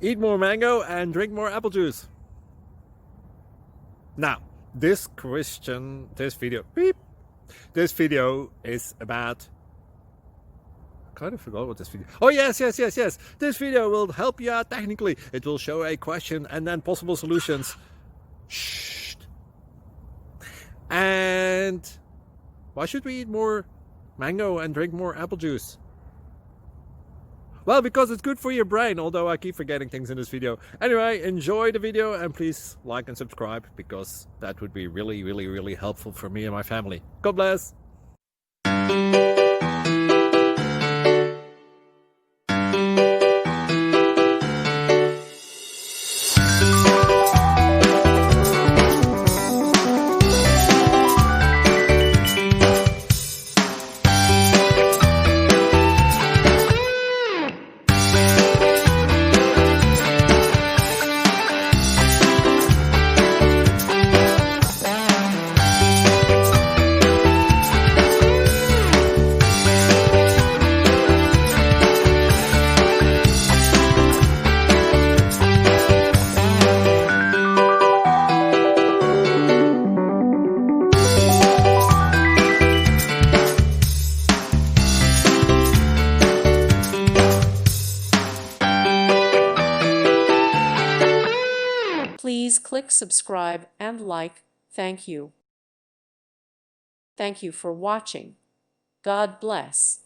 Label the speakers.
Speaker 1: Eat more mango and drink more apple juice. Now, this video is about, I kind of forgot what this video. Oh, yes. This video will help you out technically. It will show a question and then possible solutions. Shh. And why should we eat more mango and drink more apple juice? Well, because it's good for your brain, although I keep forgetting things in this video. Anyway, enjoy the video and please like and subscribe, because that would be really helpful for me and my family. God bless!
Speaker 2: Please click subscribe and like. Thank you. Thank you for watching. God bless.